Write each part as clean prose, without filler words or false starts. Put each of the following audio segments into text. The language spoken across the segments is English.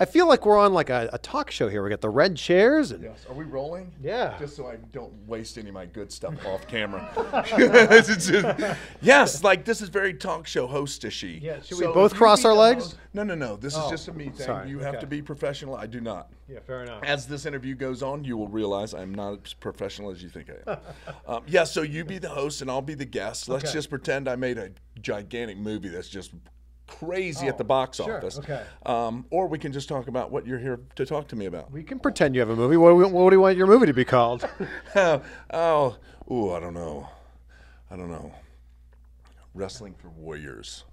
I feel like we're on like a talk show here. We got the red chairs. And Yes. Are we rolling? Yeah. Just so I don't waste any of my good stuff off camera. Yes, like this is very talk show hostishy. Yeah. Should So we both if you cross be our the legs? host- No. This is just a me thing. sorry. You have Okay. to be professional. I do not. Yeah, fair enough. As this interview goes on, you will realize I'm not as professional as you think I am. Yeah, so you be the host and I'll be the guest. Let's Okay. just pretend I made a gigantic movie that's just crazy at the Oh, box sure, office. okay. Or we can just talk about what you're here to talk to me about. We can pretend you have a movie. What do you want your movie to be called? I don't know. Wrestling for Warriors.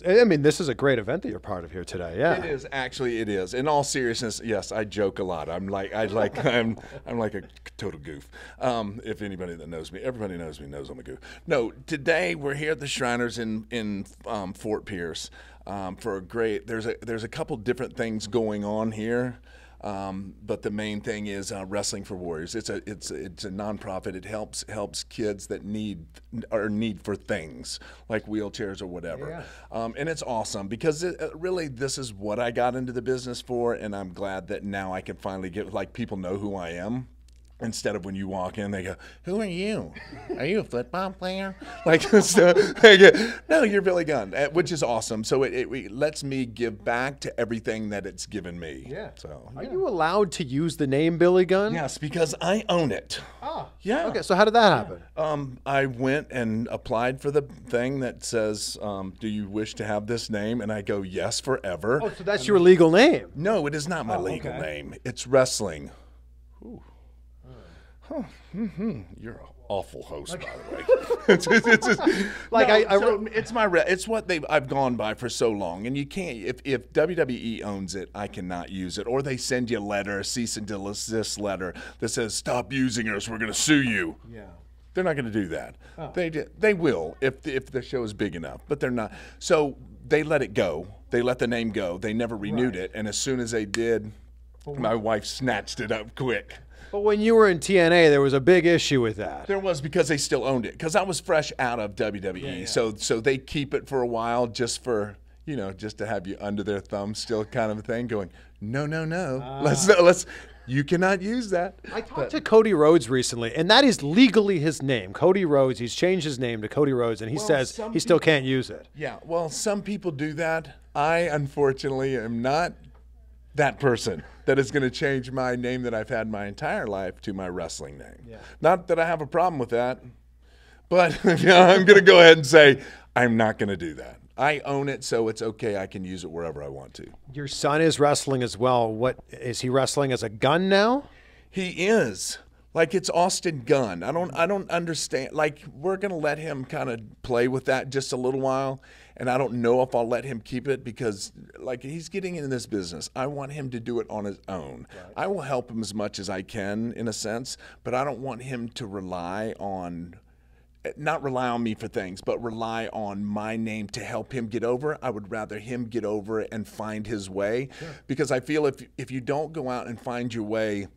I mean, this is a great event that you're part of here today. Yeah. It is actually. It is. In all seriousness, yes, I joke a lot. I'm like I'm like a total goof. If anybody that knows me, everybody knows me knows I'm a goof. No, today we're here at the Shriners in Fort Pierce for a great. There's a couple different things going on here. But the main thing is Wrestling for Warriors. It's a nonprofit. It helps kids that need for things like wheelchairs or whatever. Yeah. And it's awesome because really this is what I got into the business for, and I'm glad that now I can finally get like people know who I am. Instead of when you walk in, they go, "Who are you? Are you a football player?" Like, so, no, you're Billy Gunn, which is awesome. So it lets me give back to everything that it's given me. Yeah. So Are you allowed to use the name Billy Gunn? yes, because I own it. Oh. Yeah. Okay. So how did that happen? I went and applied for the thing that says, "Do you wish to have this name?" And I go, "Yes, forever." Oh, so that's your legal name. No, it is not my legal okay. name. It's wrestling. Ooh. Huh. You're an awful host, by the way. It's what I've gone by for so long, and you can't. If WWE owns it, I cannot use it, or they send you a letter, a cease and desist letter that says stop using us, we're going to sue you. Yeah. They're not going to do that. They will if the show is big enough, but they're not. So they let it go. They let the name go. They never renewed it, and as soon as they did, my wife snatched it up quick. But when you were in TNA, there was a big issue with that. There was, because they still owned it. Because I was fresh out of WWE, so they keep it for a while just for just to have you under their thumb, still kind of a thing. Going, no, let's. You cannot use that. I talked to Cody Rhodes recently, and that is legally his name, Cody Rhodes. He's changed his name to Cody Rhodes, and he says he still can't use it. Yeah, well, some people do that. I unfortunately am not that person that is going to change my name that I've had my entire life to my wrestling name. Yeah. Not that I have a problem with that, but I'm going to go ahead and say I'm not going to do that. I own it, so it's okay. I can use it wherever I want to. Your son is wrestling as well. What is he wrestling as a gun now? He is. Like, it's Austin Gunn. I don't understand. Like, we're going to let him kind of play with that just a little while, and I don't know if I'll let him keep it because, like, he's getting into this business. I want him to do it on his own. Right. I will help him as much as I can, in a sense, but I don't want him to not rely on me for things, but rely on my name to help him get over. I would rather him get over it and find his way, because I feel if you don't go out and find your way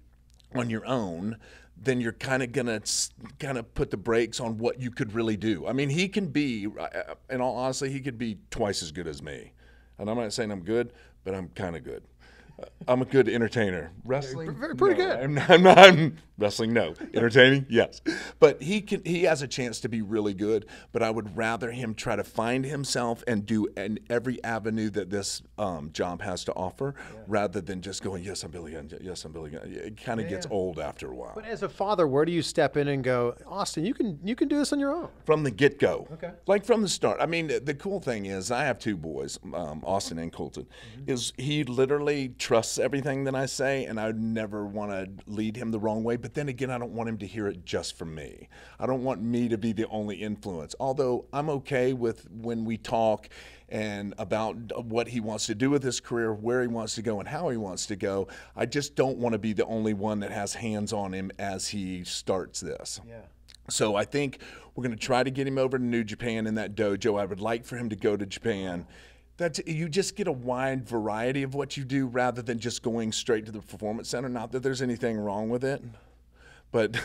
on your own, then you're kind of gonna put the brakes on what you could really do. I mean, he can be, in all honesty, he could be twice as good as me. And I'm not saying I'm good, but I'm kind of good. I'm a good entertainer. Wrestling, pretty no. good. I'm wrestling, no. Entertaining, yes. But he has a chance to be really good. But I would rather him try to find himself and do in every avenue that this job has to offer, rather than just going, yes, I'm Billy Gunn, yes, I'm Billy Gunn. It kind of gets old after a while. But as a father, where do you step in and go, Austin, you can do this on your own? From the get-go. Okay. Like from the start. I mean, the cool thing is I have two boys, Austin and Colton. Is he literally trusts everything that I say, and I would never want to lead him the wrong way. But then again, I don't want him to hear it just from me. I don't want me to be the only influence. Although I'm okay with when we talk and about what he wants to do with his career, where he wants to go, and how he wants to go. I just don't want to be the only one that has hands on him as he starts this. Yeah. So I think we're going to try to get him over to New Japan in that dojo. I would like for him to go to Japan. You just get a wide variety of what you do rather than just going straight to the Performance Center. Not that there's anything wrong with it, but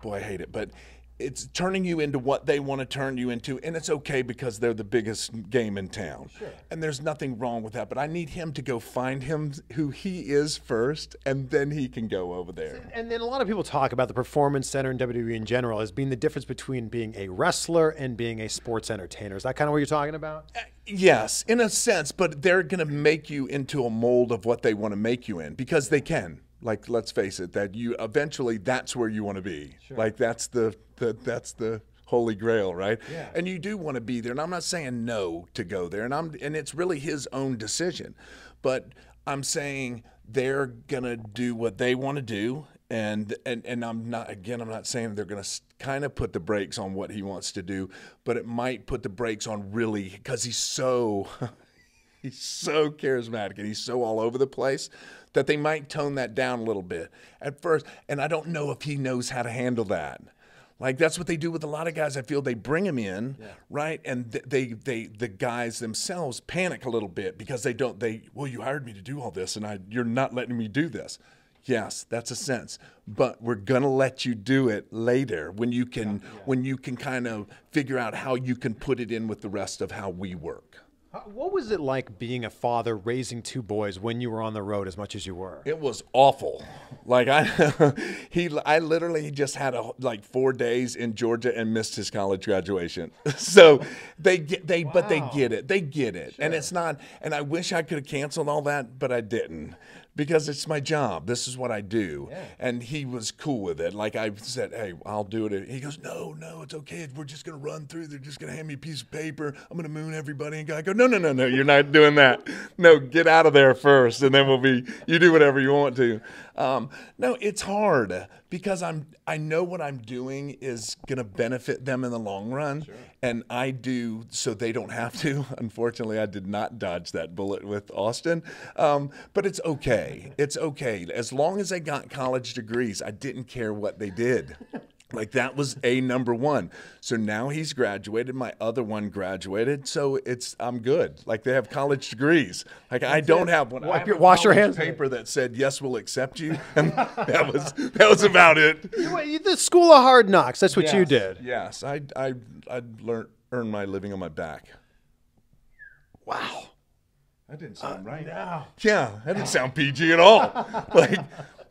boy, I hate it. But it's turning you into what they want to turn you into, and it's okay because they're the biggest game in town. Sure. And there's nothing wrong with that, but I need him to go find him who he is first, and then he can go over there. And then a lot of people talk about the Performance Center and WWE in general as being the difference between being a wrestler and being a sports entertainer. Is that kind of what you're talking about? Yes, in a sense, but they're going to make you into a mold of what they want to make you in, because they can. Like, let's face it, that you eventually, that's where you want to be. Sure. Like, that's the holy grail, right? Yeah. And you do want to be there. And I'm not saying no to go there. And it's really his own decision. But I'm saying they're gonna do what they want to do. And I'm not saying they're gonna kind of put the brakes on what he wants to do, but it might put the brakes on, really, because he's so he's so charismatic and he's so all over the place, that they might tone that down a little bit at first. And I don't know if he knows how to handle that. Like, that's what they do with a lot of guys. I feel they bring him in, right? And the guys themselves panic a little bit because well, you hired me to do all this and you're not letting me do this. Yes, that's a sense. But we're going to let you do it later when you can kind of figure out how you can put it in with the rest of how we work. What was it like being a father raising two boys when you were on the road as much as you were? It was awful. Like, I literally just had 4 days in Georgia and missed his college graduation. So but they get it. They get it. Sure. And it's not, and I wish I could have canceled all that, but I didn't. Because it's my job. This is what I do. Yeah. And he was cool with it. Like, I said, hey, I'll do it. He goes, no, it's okay. We're just going to run through. They're just going to hand me a piece of paper. I'm going to moon everybody. And I go, no, you're not doing that. No, get out of there first. And then you do whatever you want to. No, it's hard because I know what I'm doing is going to benefit them in the long run. Sure. And I do, so they don't have to. Unfortunately, I did not dodge that bullet with Austin. But it's okay. It's okay. As long as they got college degrees, I didn't care what they did. Like, that was number one. So now he's graduated. My other one graduated. So I'm good. Like, they have college degrees. Like, I don't have one. Wash your hands. Paper that said, yes, we'll accept you. And that was about it. The school of hard knocks. That's what you did. Yes. I earned my living on my back. Wow. That didn't sound right. No. Yeah, that didn't sound PG at all.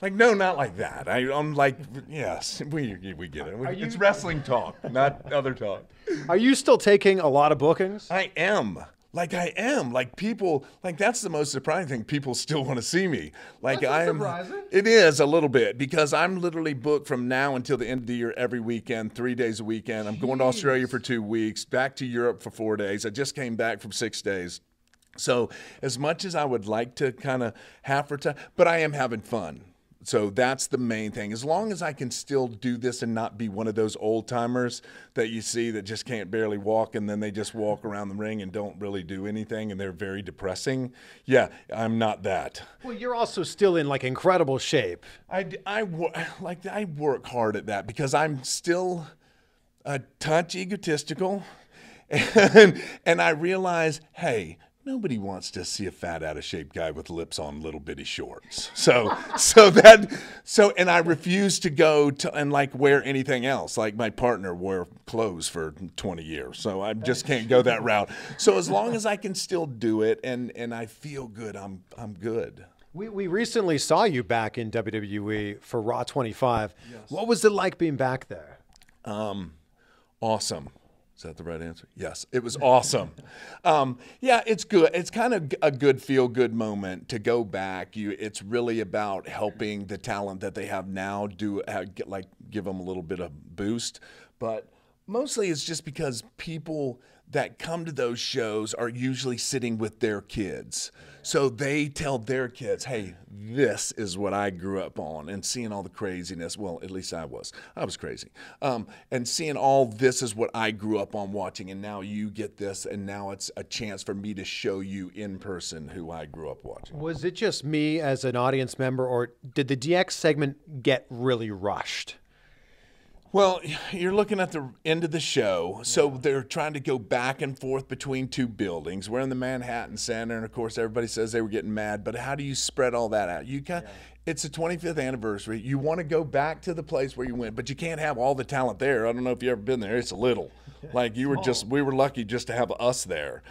Like, no, not like that. I'm like, yes, we get it. It's wrestling talk, not other talk. Are you still taking a lot of bookings? I am. Like, people, like, that's the most surprising thing. People still want to see me. Like, that's surprising. It is a little bit, because I'm literally booked from now until the end of the year every weekend, 3 days a weekend. I'm going to Australia for 2 weeks, back to Europe for 4 days. I just came back from 6 days. So as much as I would like to kind of have for time, but I am having fun. So that's the main thing. As long as I can still do this and not be one of those old timers that you see that just can't barely walk, and then they just walk around the ring and don't really do anything, and they're very depressing. Yeah, I'm not that. Well, you're also still in, like, incredible shape. I work hard at that because I'm still a touch egotistical, and I realize, hey, nobody wants to see a fat, out of shape guy with lips on little bitty shorts. And I refuse to go to and like wear anything else. Like, my partner wore clothes for 20 years, so I just can't go that route. So as long as I can still do it and I feel good, I'm good. We recently saw you back in WWE for Raw 25. Yes. What was it like being back there? Awesome. Is that the right answer? Yes, it was awesome. Yeah, it's good. It's kind of a good feel-good moment to go back. It's really about helping the talent that they have now give them a little bit of boost. But mostly it's just because people that come to those shows are usually sitting with their kids. So they tell their kids, hey, this is what I grew up on, and seeing all the craziness. Well, at least I was crazy. And seeing all this is what I grew up on watching, and now you get this, and now it's a chance for me to show you in person who I grew up watching. Was it just me as an audience member, or did the DX segment get really rushed? Well, you're looking at the end of the show, so they're trying to go back and forth between two buildings. We're in the Manhattan Center, and of course, everybody says they were getting mad. But how do you spread all that out? It's the 25th anniversary. You want to go back to the place where you went, but you can't have all the talent there. I don't know if you've ever been there. It's a little. Like we were lucky just to have us there.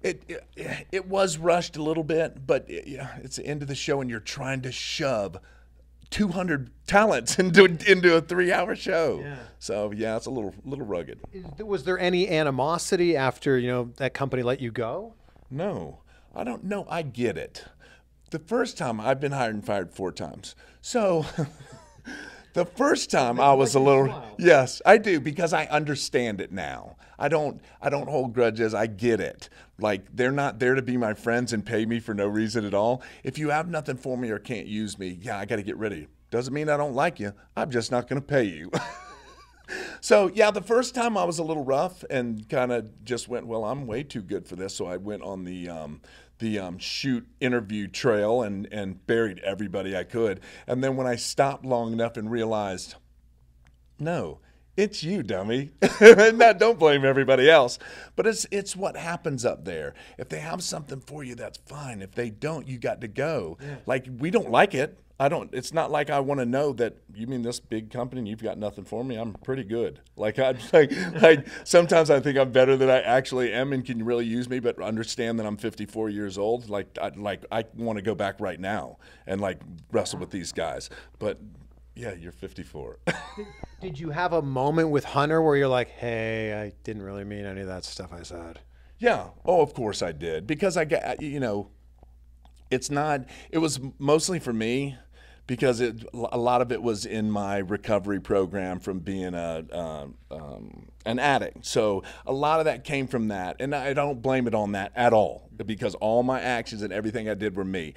It was rushed a little bit, but it's the end of the show, and you're trying to shove 200 talents into a 3-hour show. Yeah. So yeah, it's a little rugged. Was there any animosity after that company let you go? No, I don't know. I get it. The first time I've been hired and fired 4 times. So the first time I was a little, yes, I do, because I understand it now. I don't hold grudges. I get it. Like, they're not there to be my friends and pay me for no reason at all. If you have nothing for me or can't use me, I got to get rid of you. Doesn't mean I don't like you. I'm just not going to pay you. So, yeah, the first time I was a little rough and kind of just went, well, I'm way too good for this. So I went on the shoot interview trail and buried everybody I could. And then when I stopped long enough and realized, no, it's you, dummy. Don't blame everybody else. But it's what happens up there. If they have something for you, that's fine. If they don't, you got to go. Yeah. Like, we don't like it. It's not like I want to know that you mean this big company and you've got nothing for me. I'm pretty good. Like, sometimes I think I'm better than I actually am, and can you really use me? But understand that I'm 54 years old. I want to go back right now and wrestle with these guys. But yeah, you're 54. Did you have a moment with Hunter where you're like, hey, I didn't really mean any of that stuff I said? Yeah. Oh, of course I did. Because it was mostly for me, because a lot of it was in my recovery program from being an addict. So a lot of that came from that. And I don't blame it on that at all, because all my actions and everything I did were me.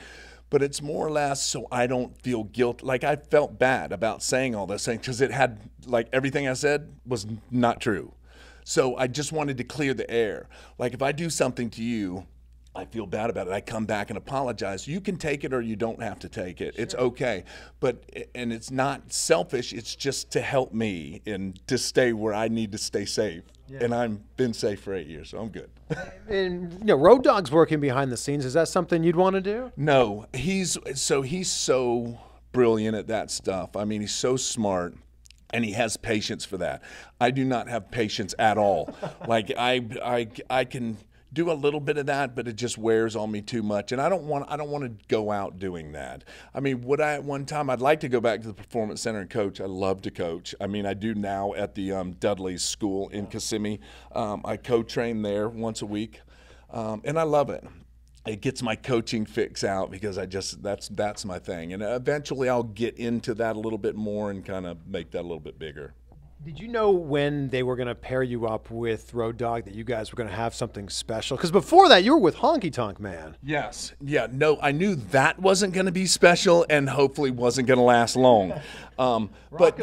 But it's more or less so I don't feel guilt. Like, I felt bad about saying all those things because it had, everything I said was not true. So I just wanted to clear the air. Like, if I do something to you, I feel bad about it. I come back and apologize. You can take it or you don't have to take it. Sure. It's okay. And it's not selfish. It's just to help me and to stay where I need to stay safe. Yeah. And I've been safe for 8 years, so I'm good. And Road Dogg's working behind the scenes. Is that something you'd want to do? No. He's so brilliant at that stuff. I mean, he's so smart. And he has patience for that. I do not have patience at all. I can do a little bit of that, but it just wears on me too much. And I don't want to go out doing that. I mean, would I at one time? I'd like to go back to the Performance Center and coach. I love to coach. I mean, I do now at the Dudley's School in Kissimmee. I co-train there once a week, and I love it. It gets my coaching fix out, because that's my thing. And eventually I'll get into that a little bit more and kind of make that a little bit bigger. Did you know when they were going to pair you up with Road Dogg that you guys were going to have something special? Because before that, you were with Honky Tonk Man. Yes. Yeah, no, I knew that wasn't going to be special and hopefully wasn't going to last long. But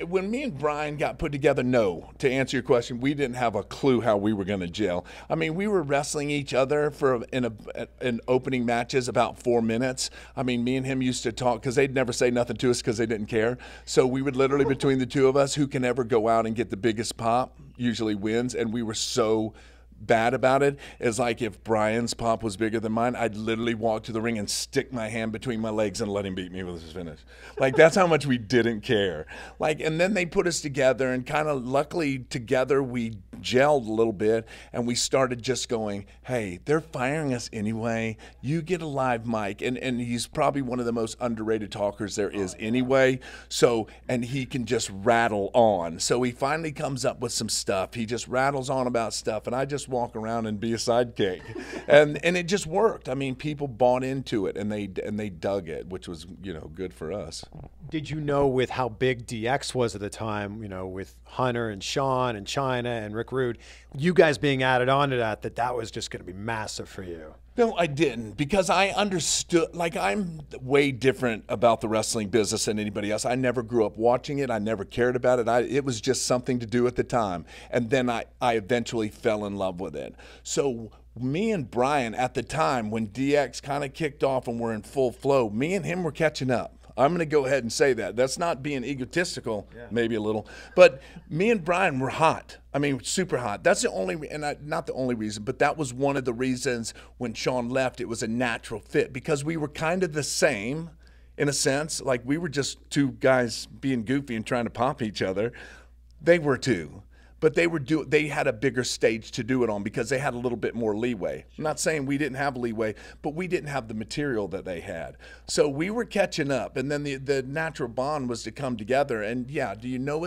when me and Brian got put together, no, to answer your question, we didn't have a clue how we were going to gel. I mean, we were wrestling each other in opening matches about 4 minutes. I mean, me and him used to talk because they'd never say nothing to us because they didn't care. So we would literally, between the two of us, who can ever go out and get the biggest pop usually wins. And we were so bad about it. It's like, if Brian's pop was bigger than mine, I'd literally walk to the ring and stick my hand between my legs and let him beat me with his finish. Like, that's how much we didn't care. Like, and then they put us together, and kind of luckily together we gelled a little bit, and we started just going, hey, they're firing us anyway. You get a live mic, and he's probably one of the most underrated talkers there is anyway. So, and he can just rattle on. So he finally comes up with some stuff. He just rattles on about stuff, and I just walk around and be a sidekick. and it just worked. I mean, people bought into it, and they dug it, which was, good for us. Did you know, with how big DX was at the time, with Hunter and Sean and China and Rick Rude, you guys being added onto that was just going to be massive for you? No, I didn't, because I understood, like, I'm way different about the wrestling business than anybody else. I never grew up watching it. I never cared about it. It was just something to do at the time. And then I eventually fell in love with it. So me and Brian, at the time when DX kind of kicked off and we're in full flow, me and him were catching up. I'm going to go ahead and say that. That's not being egotistical, maybe a little. But me and Brian were hot. I mean, super hot. That's the only, not the only reason, but that was one of the reasons when Sean left, it was a natural fit because we were kind of the same in a sense. Like we were just two guys being goofy and trying to pop each other. They were too. But they had a bigger stage to do it on because they had a little bit more leeway. I'm not saying we didn't have leeway, but we didn't have the material that they had. So we were catching up, and then the natural bond was to come together. And yeah, do you know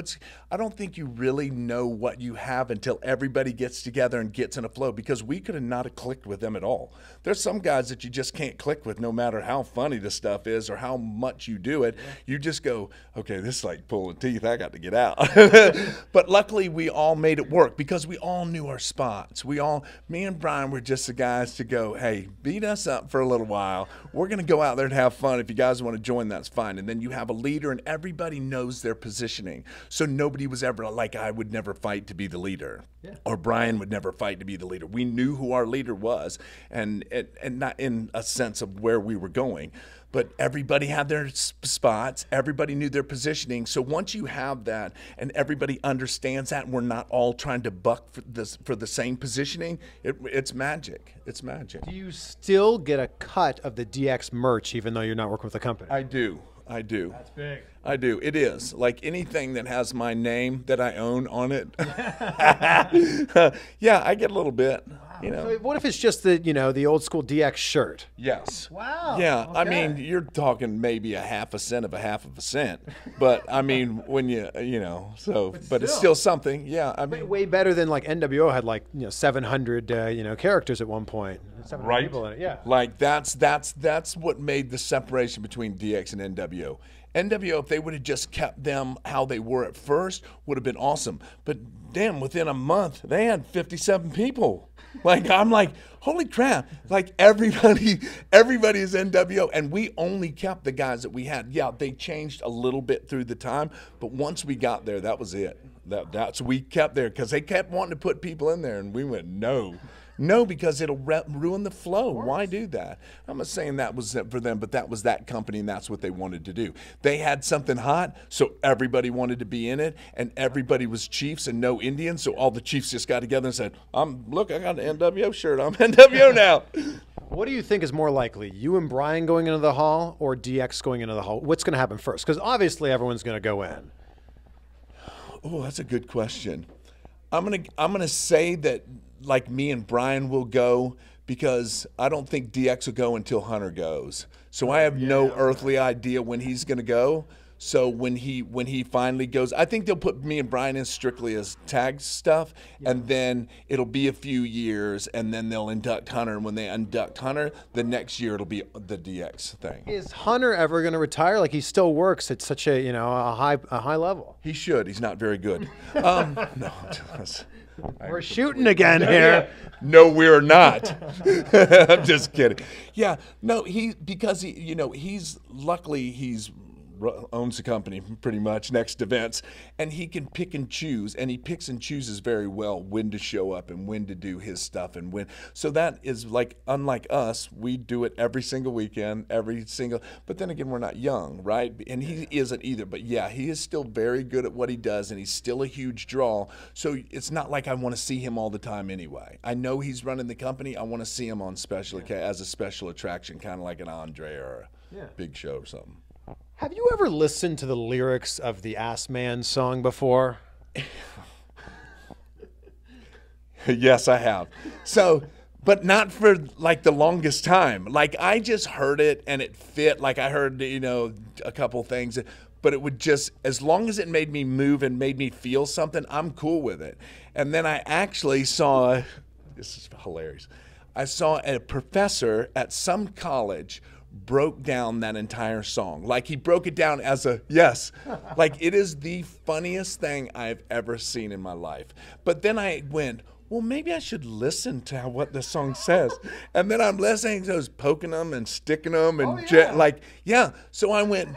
I don't think you really know what you have until everybody gets together and gets in a flow, because we could have not have clicked with them at all. There's some guys that you just can't click with no matter how funny the stuff is or how much you do it. You just go, okay, this is like pulling teeth. I got to get out. But luckily we all made it work because we all knew our spots. Me and Brian were just the guys to go, hey, beat us up for a little while. We're going to go out there and have fun. If you guys want to join, that's fine. And then you have a leader and everybody knows their positioning. So nobody was ever like, I would never fight to be the leader. Or Brian would never fight to be the leader. We knew who our leader was, and not in a sense of where we were going. But everybody had their spots. Everybody knew their positioning. So once you have that and everybody understands that and we're not all trying to buck for the same positioning, it's magic. It's magic. Do you still get a cut of the DX merch even though you're not working with the company? I do. That's big. I do. It is. Like anything that has my name that I own on it. Yeah, I get a little bit. You know. So what if it's just the old school DX shirt? Yes. Wow. Yeah. Okay. I mean, you're talking maybe a half a cent of a half of a cent, but I mean, when but it's still something. Yeah. I mean, way better than like NWO had 700 characters at one point. 700 right. people in it. Yeah. Like that's what made the separation between DX and NWO. NWO, if they would have just kept them how they were at first, would have been awesome. But damn, within a month, they had 57 people. Like, I'm like, holy crap. Like, everybody is NWO. And we only kept the guys that we had. Yeah, they changed a little bit through the time. But once we got there, that was it. That's we kept there because they kept wanting to put people in there. And we went, no. No, because it'll ruin the flow. Why do that? I'm not saying that was for them, but that was that company, and that's what they wanted to do. They had something hot, so everybody wanted to be in it, and everybody was Chiefs and no Indians, so all the Chiefs just got together and said, look, I got an NWO shirt. I'm NWO now. What do you think is more likely, you and Brian going into the hall or DX going into the hall? What's going to happen first? Because obviously everyone's going to go in. Oh, that's a good question. I'm gonna say that like me and Brian will go because I don't think DX will go until Hunter goes. So I have no earthly idea when he's gonna go. So when he finally goes, I think they'll put me and Brian in strictly as tag stuff, and then it'll be a few years, and then they'll induct Hunter. And when they induct Hunter, the next year it'll be the DX thing. Is Hunter ever going to retire? Like, he still works at such a a high level. He should. He's not very good. No, we're shooting again here. No, we're not. I'm just kidding. Yeah, no, because he's luckily he's owns the company pretty much next to Vince, and he can pick and choose, and he picks and chooses very well when to show up and when to do his stuff and when. So that is like, unlike us, we do it every single weekend, but then again, we're not young, right? And he isn't either, but yeah, he is still very good at what he does, and he's still a huge draw. So it's not like I want to see him all the time anyway. I know he's running the company. I want to see him on as a special attraction, kind of like an Andre or a Big Show or something. Have you ever listened to the lyrics of the Ass Man song before? Yes, I have. So, but not for like the longest time. Like I just heard it and it fit. Like I heard, a couple things, but it would just, as long as it made me move and made me feel something, I'm cool with it. And then I actually saw, this is hilarious. I saw a professor at some college broke down that entire song. Like he broke it down as like it is the funniest thing I've ever seen in my life. But then I went, well, maybe I should listen to what the song says. And then I'm listening to those poking them and sticking them and So I went,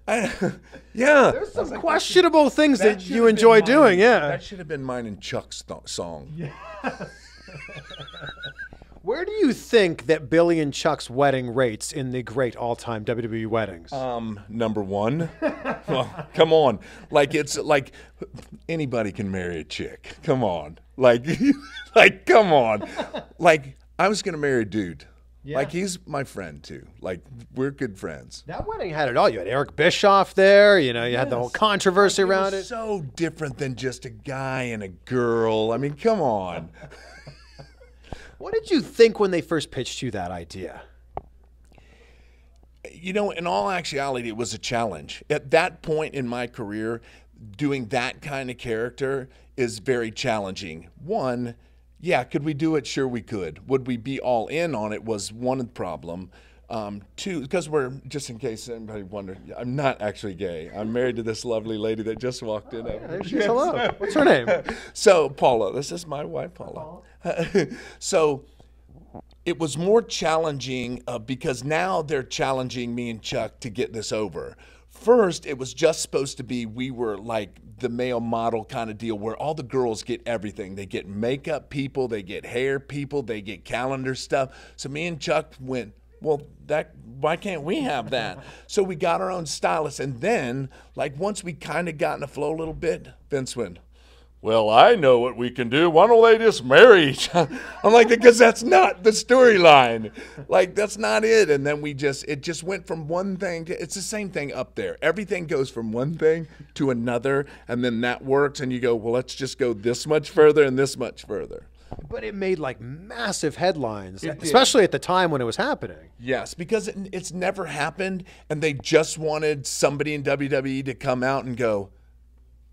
There's some questionable things that you enjoy doing. Yeah. That should have been mine and Chuck's song. Yeah. Where do you think that Billy and Chuck's wedding rates in the great all-time WWE weddings? Number one. Well, come on. Like, it's like anybody can marry a chick. Come on. Like, come on. Like, I was going to marry a dude. Yeah. Like, he's my friend, too. Like, we're good friends. That wedding had it all. You had Eric Bischoff there. You know, you had the whole controversy around it. So different than just a guy and a girl. I mean, come on. What did you think when they first pitched you that idea? You know, in all actuality, it was a challenge. At that point in my career, doing that kind of character is very challenging. One, yeah, could we do it? Sure we could. Would we be all in on it was one problem. Two, because we're, just in case anybody wondered, I'm not actually gay. I'm married to this lovely lady that just walked in. There she is. Hello. What's her name? So, Paula. This is my wife, Paula. So, it was more challenging because now they're challenging me and Chuck to get this over. First, it was just supposed to be we were like the male model kind of deal where all the girls get everything. They get makeup people, they get hair people, they get calendar stuff. So me and Chuck went, well, why can't we have that? So we got our own stylist. And then, like, once we kind of got in the flow a little bit, Vince went, well, I know what we can do. Why don't they just marry each other? I'm like, because that's not the storyline. Like, that's not it. And then it just went from one thing to, it's the same thing up there. Everything goes from one thing to another, and then that works, and you go, well, let's just go this much further and this much further. But it made like massive headlines, especially at the time when it was happening. Yes, because it's never happened, and they just wanted somebody in WWE to come out and go,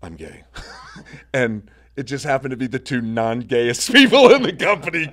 I'm gay. And it just happened to be the two non-gayest people in the company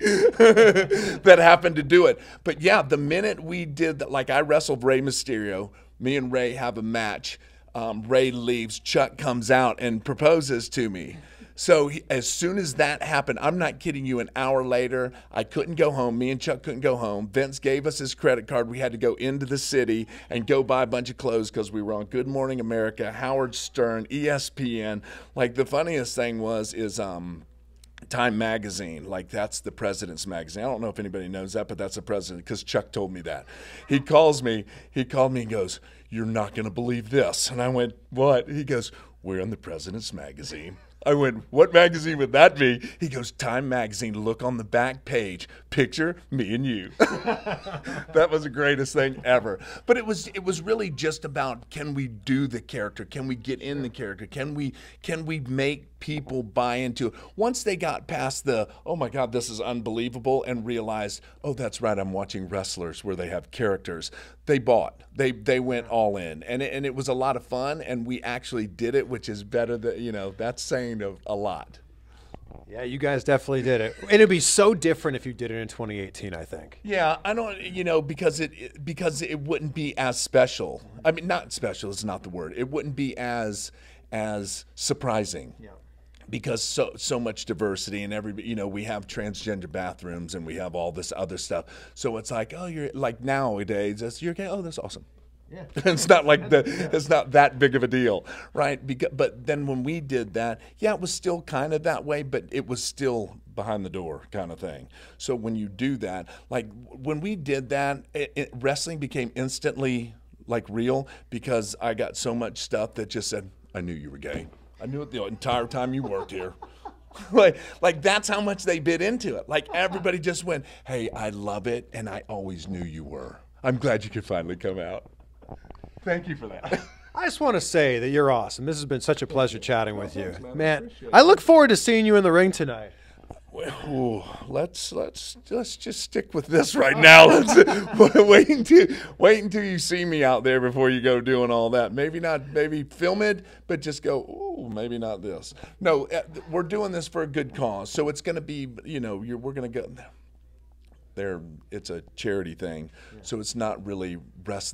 that happened to do it. But yeah, the minute we did that, like I wrestled Rey Mysterio, me and Rey have a match. Rey leaves, Chuck comes out and proposes to me. So as soon as that happened, I'm not kidding you, an hour later, I couldn't go home. Me and Chuck couldn't go home. Vince gave us his credit card. We had to go into the city and go buy a bunch of clothes because we were on Good Morning America, Howard Stern, ESPN. Like, the funniest thing is Time Magazine. Like, that's the president's magazine. I don't know if anybody knows that, but that's the president, because Chuck told me that. He called me and goes, you're not going to believe this. And I went, what? He goes, we're in the president's magazine. I went, what magazine would that be? He goes, Time Magazine. Look on the back page. Picture me and you. That was the greatest thing ever. But it was really just about, can we do the character? Can we get in the character? Can we make people buy into it? Once they got past the, oh my God, this is unbelievable, and realized, oh, that's right, I'm watching wrestlers where they have characters, they bought. They went all in. And it was a lot of fun, and we actually did it, which is better than, that's saying a lot. Yeah, you guys definitely did it. And it'd be so different if you did it in 2018, I think. Yeah, I don't, because it wouldn't be as special. I mean, not special is not the word. It wouldn't be as surprising. Yeah. Because so much diversity, and everybody, we have transgender bathrooms, and we have all this other stuff. So it's like, oh, you're like, nowadays, you're gay. Oh, that's awesome. Yeah. It's not like it's not that big of a deal, right? But then when we did that, yeah, it was still kind of that way, but it was still behind the door kind of thing. So when you do that, like when we did that, wrestling became instantly like real, because I got so much stuff that just said, I knew you were gay. I knew it the entire time you worked here. like that's how much they bit into it. Like, everybody just went, hey, I love it, and I always knew you were. I'm glad you could finally come out. Thank you for that. I just want to say that you're awesome. This has been such a pleasure chatting with you. Man, I look forward to seeing you in the ring tonight. Well, let's just stick with this right now. Wait until you see me out there before you go doing all that. Maybe film it, but just go, ooh, maybe not this. No, we're doing this for a good cause. So it's going to be, we're going to go there. It's a charity thing. Yeah. So it's not really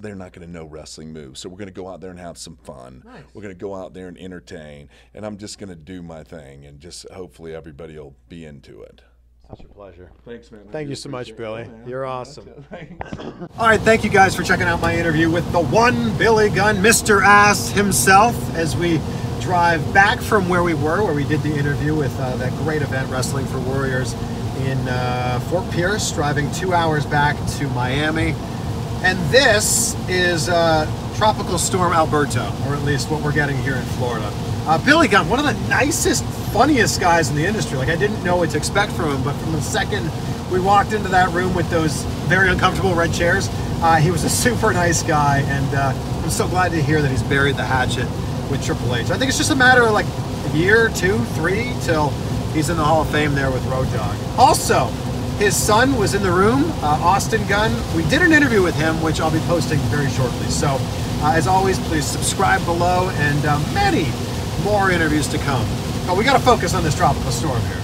they're not going to know wrestling moves. So we're going to go out there and have some fun. Nice. We're going to go out there and entertain, and I'm just going to do my thing, and just hopefully everybody will be into it. Such a pleasure. Thanks, man. Thank you so much, Billy. You're awesome. Thanks. All right, thank you guys for checking out my interview with the one Billy Gunn, Mr. Ass himself, as we drive back from where we did the interview with that great event, Wrestling for Warriors in Fort Pierce, driving 2 hours back to Miami. And this is Tropical Storm Alberto, or at least what we're getting here in Florida. Billy Gunn, one of the nicest, funniest guys in the industry. Like, I didn't know what to expect from him, but from the second we walked into that room with those very uncomfortable red chairs, he was a super nice guy, and I'm so glad to hear that he's buried the hatchet with Triple H. I think it's just a matter of like a year, 2, 3 till he's in the Hall of Fame there with Road Dogg. Also, his son was in the room, Austin Gunn. We did an interview with him, which I'll be posting very shortly. So, as always, please subscribe below, and many more interviews to come. But we got to focus on this tropical storm here.